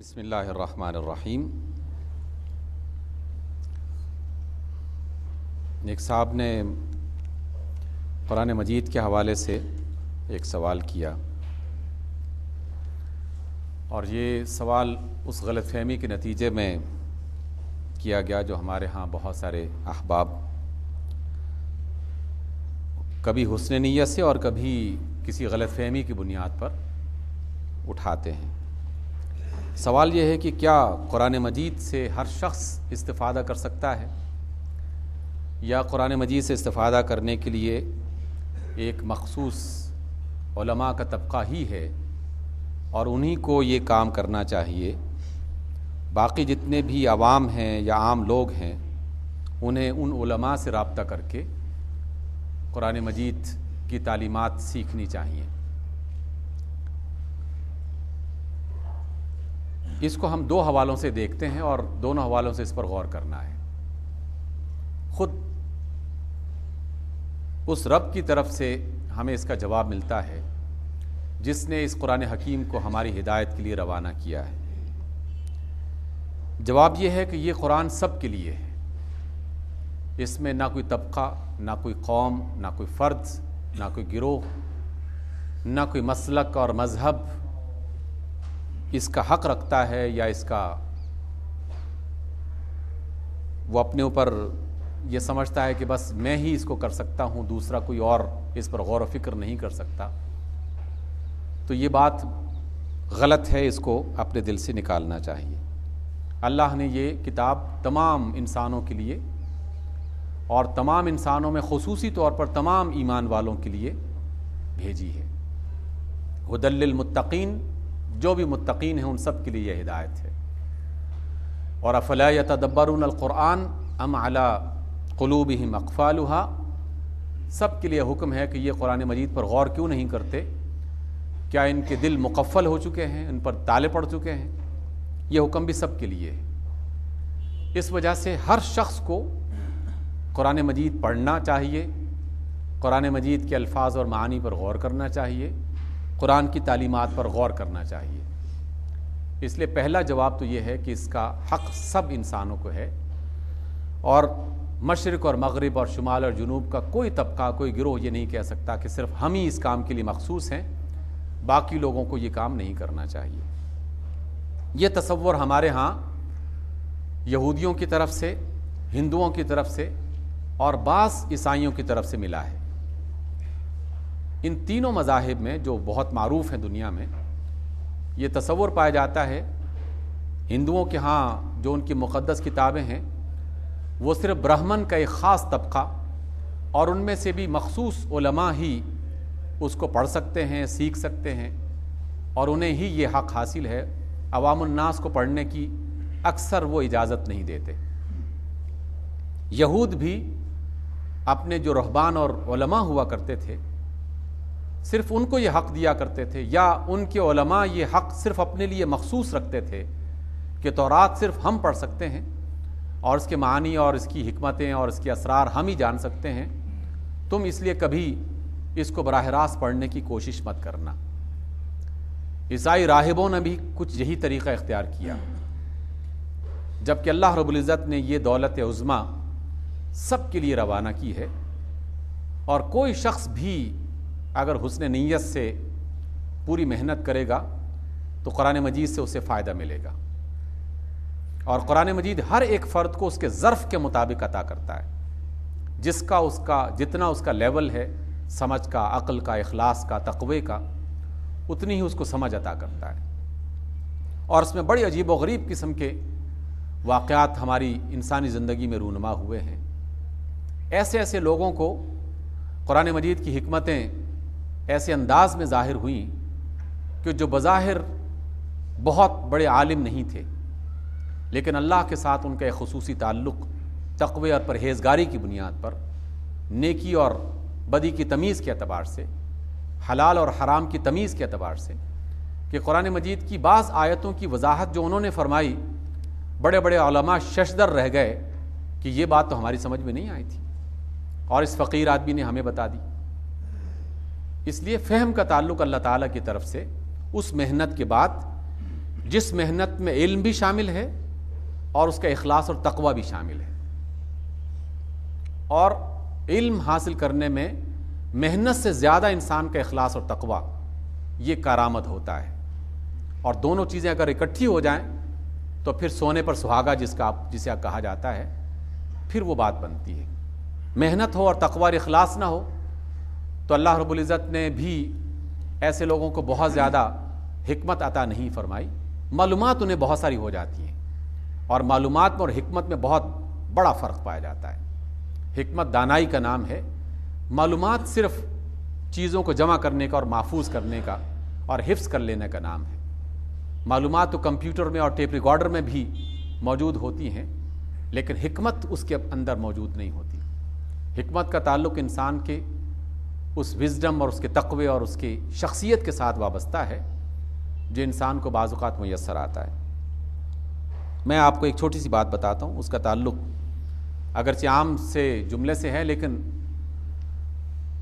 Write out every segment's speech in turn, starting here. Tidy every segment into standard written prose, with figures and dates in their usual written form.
بسم اللہ الرحمن الرحیم۔ ایک صاحب نے قرآن مجید کے حوالے سے ایک سوال کیا، اور یہ سوال اس غلط فہمی کے نتیجے میں کیا گیا جو ہمارے ہاں بہت سارے احباب کبھی حسن نیت سے اور کبھی کسی غلط فہمی کی بنیاد پر اٹھاتے ہیں۔ سوال یہ ہے کہ کیا قرآن مجید سے ہر شخص استفادہ کر سکتا ہے، یا قرآن مجید سے استفادہ کرنے کے لیے ایک مخصوص علماء کا طبقہ ہی ہے اور انہی کو یہ کام کرنا چاہیے، باقی جتنے بھی عوام ہیں یا عام لوگ ہیں انہیں ان علماء سے رابطہ کر کے قرآن مجید کی تعلیمات سیکھنی چاہیے؟ اس کو ہم دو حوالوں سے دیکھتے ہیں اور دونوں حوالوں سے اس پر غور کرنا ہے۔ خود اس رب کی طرف سے ہمیں اس کا جواب ملتا ہے جس نے اس قرآن حکیم کو ہماری ہدایت کے لیے روانہ کیا ہے۔ جواب یہ ہے کہ یہ قرآن سب کے لیے ہے، اس میں نہ کوئی طبقہ، نہ کوئی قوم، نہ کوئی فرد، نہ کوئی گروہ، نہ کوئی مسلک اور مذہب اس کا حق رکھتا ہے یا اس کا وہ اپنے اوپر یہ سمجھتا ہے کہ بس میں ہی اس کو کر سکتا ہوں، دوسرا کوئی اور اس پر غور و فکر نہیں کر سکتا۔ تو یہ بات غلط ہے، اس کو اپنے دل سے نکالنا چاہیے۔ اللہ نے یہ کتاب تمام انسانوں کے لیے اور تمام انسانوں میں خصوصی طور پر تمام ایمان والوں کے لیے بھیجی ہے۔ ھدی للمتقین، جو بھی متقین ہیں ان سب کے لیے یہ ہدایت ہے۔ اور افلا یتدبرون القرآن ام علی قلوبہم اقفالھا، سب کے لیے حکم ہے کہ یہ قرآن مجید پر غور کیوں نہیں کرتے؟ کیا ان کے دل مقفل ہو چکے ہیں، ان پر تالے پڑ چکے ہیں؟ یہ حکم بھی سب کے لیے ہے۔ اس وجہ سے ہر شخص کو قرآن مجید پڑھنا چاہیے، قرآن مجید کے الفاظ اور معانی پر غور کرنا چاہیے، قرآن کی تعلیمات پر غور کرنا چاہیے۔ اس لیے پہلا جواب تو یہ ہے کہ اس کا حق سب انسانوں کو ہے، اور مشرق اور مغرب اور شمال اور جنوب کا کوئی طبقہ، کوئی گروہ یہ نہیں کہہ سکتا کہ صرف ہم ہی اس کام کے لیے مخصوص ہیں، باقی لوگوں کو یہ کام نہیں کرنا چاہیے۔ یہ تصور ہمارے ہاں یہودیوں کی طرف سے، ہندوؤں کی طرف سے اور بعض عیسائیوں کی طرف سے ملا ہے۔ ان تینوں مذاہب میں جو بہت معروف ہیں دنیا میں، یہ تصور پایا جاتا ہے۔ ہندوؤں کے ہاں جو ان کی مقدس کتابیں ہیں وہ صرف برہمن کا ایک خاص طبقہ اور ان میں سے بھی مخصوص علماء ہی اس کو پڑھ سکتے ہیں، سیکھ سکتے ہیں، اور انہیں ہی یہ حق حاصل ہے۔ عوام الناس کو پڑھنے کی اکثر وہ اجازت نہیں دیتے۔ یہود بھی اپنے جو رہبان اور علماء ہوا کرتے تھے صرف ان کو یہ حق دیا کرتے تھے، یا ان کے علماء یہ حق صرف اپنے لیے مخصوص رکھتے تھے کہ تورات صرف ہم پڑھ سکتے ہیں اور اس کے معانی اور اس کی حکمتیں اور اس کے اسرار ہم ہی جان سکتے ہیں، تم اس لیے کبھی اس کو براہ راست پڑھنے کی کوشش مت کرنا۔ عیسائی راہبوں نے بھی کچھ یہی طریقہ اختیار کیا، جبکہ اللہ رب العزت نے یہ دولت عظمیٰ سب کے لیے روانہ کی ہے، اور کوئی شخص بھی اگر حسن نیت سے پوری محنت کرے گا تو قرآن مجید سے اسے فائدہ ملے گا، اور قرآن مجید ہر ایک فرد کو اس کے ظرف کے مطابق عطا کرتا ہے، جس کا جتنا اس کا لیول ہے سمجھ کا، عقل کا، اخلاص کا، تقوی کا، اتنی ہی اس کو سمجھ عطا کرتا ہے۔ اور اس میں بڑی عجیب و غریب قسم کے واقعات ہماری انسانی زندگی میں رونما ہوئے ہیں۔ ایسے ایسے لوگوں کو قرآن مجید کی حکمتیں ایسے انداز میں ظاہر ہوئیں کہ جو بظاہر بہت بڑے عالم نہیں تھے، لیکن اللہ کے ساتھ ان کا ایک خصوصی تعلق تقوی اور پرہیزگاری کی بنیاد پر، نیکی اور بدی کی تمیز کے اعتبار سے، حلال اور حرام کی تمیز کے اعتبار سے، کہ قرآن مجید کی بعض آیتوں کی وضاحت جو انہوں نے فرمائی، بڑے بڑے علماء ششدر رہ گئے کہ یہ بات تو ہماری سمجھ میں نہیں آئی تھی، اور اس فقیر آدمی نے ہمیں بتا دی۔ اس لیے فہم کا تعلق اللہ تعالیٰ کی طرف سے اس محنت کے بعد جس محنت میں علم بھی شامل ہے اور اس کا اخلاص اور تقوی بھی شامل ہے. اور علم حاصل کرنے میں محنت سے زیادہ انسان کا اخلاص اور تقوی یہ کارآمد ہوتا ہے. اور دونوں چیزیں اگر اکٹھی ہو جائیں تو پھر سونے پر سہاگا جسے کہا جاتا ہے، پھر وہ بات بنتی ہے. محنت ہو اور تقوی اور اخلاص نہ ہو تو اللہ رب العزت نے بھی ایسے لوگوں کو بہت زیادہ حکمت عطا نہیں فرمائی. معلومات انہیں بہت ساری ہو جاتی ہیں، اور معلومات میں اور حکمت میں بہت بڑا فرق پایا جاتا ہے. حکمت دانائی کا نام ہے، معلومات صرف چیزوں کو جمع کرنے کا اور محفوظ کرنے کا اور حفظ کر لینے کا نام ہے. معلومات تو کمپیوٹر میں اور ٹیپ ریکارڈر میں بھی موجود ہوتی ہیں، لیکن حکمت اس کے اندر موجود نہیں ہوتی. حکمت کا تعلق انسان کے اس وزڈم اور اس کے تقوی اور اس کی شخصیت کے ساتھ وابستہ ہے جو انسان کو بعض اوقات میسر آتا ہے. میں آپ کو ایک چھوٹی سی بات بتاتا ہوں، اس کا تعلق اگرچہ عام سے جملے سے ہے لیکن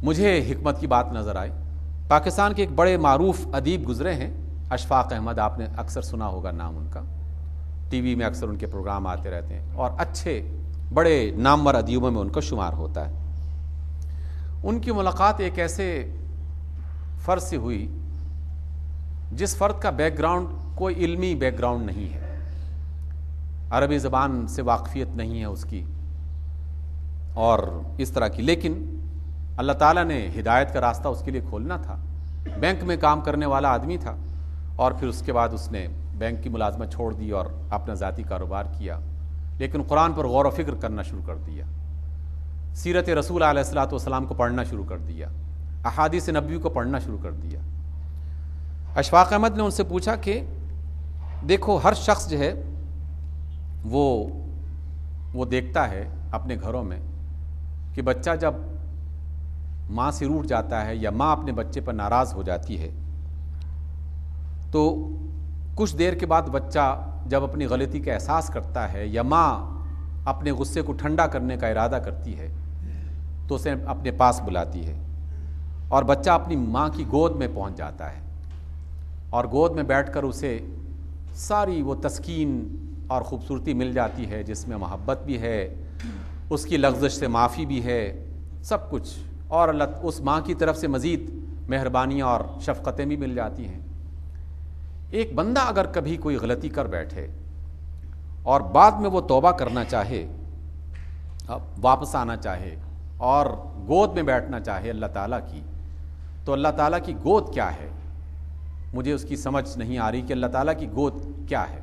مجھے حکمت کی بات نظر آئی. پاکستان کے ایک بڑے معروف ادیب گزرے ہیں، اشفاق احمد، آپ نے اکثر سنا ہوگا نام ان کا، ٹی وی میں اکثر ان کے پروگرام آتے رہتے ہیں اور اچھے بڑے نامور ادیبوں میں ان کا شمار ہوتا ہے. ان کی ملاقات ایک ایسے فرد سے ہوئی جس فرد کا بیک گراؤنڈ کوئی علمی بیک گراؤنڈ نہیں ہے، عربی زبان سے واقفیت نہیں ہے اس کی اور اس طرح کی، لیکن اللہ تعالیٰ نے ہدایت کا راستہ اس کے لیے کھولنا تھا. بینک میں کام کرنے والا آدمی تھا اور پھر اس کے بعد اس نے بینک کی ملازمت چھوڑ دی اور اپنا ذاتی کاروبار کیا، لیکن قرآن پر غور و فکر کرنا شروع کر دیا، سیرت رسول علیہ الصلوۃ والسلام کو پڑھنا شروع کر دیا، احادیث نبوی کو پڑھنا شروع کر دیا. اشفاق احمد نے ان سے پوچھا کہ دیکھو ہر شخص جو ہے وہ دیکھتا ہے اپنے گھروں میں کہ بچہ جب ماں سے روٹھ جاتا ہے یا ماں اپنے بچے پر ناراض ہو جاتی ہے تو کچھ دیر کے بعد بچہ جب اپنی غلطی کا احساس کرتا ہے یا ماں اپنے غصے کو ٹھنڈا کرنے کا ارادہ کرتی ہے تو اسے اپنے پاس بلاتی ہے اور بچہ اپنی ماں کی گود میں پہنچ جاتا ہے اور گود میں بیٹھ کر اسے ساری وہ تسکین اور خوبصورتی مل جاتی ہے جس میں محبت بھی ہے، اس کی لغزش سے معافی بھی ہے، سب کچھ، اور اللہ اس ماں کی طرف سے مزید مہربانیاں اور شفقتیں بھی مل جاتی ہیں. ایک بندہ اگر کبھی کوئی غلطی کر بیٹھے اور بعد میں وہ توبہ کرنا چاہے، واپس آنا چاہے اور گود میں بیٹھنا چاہے اللہ تعالیٰ کی، تو اللہ تعالیٰ کی گود کیا ہے؟ مجھے اس کی سمجھ نہیں آ رہی کہ اللہ تعالیٰ کی گود کیا ہے.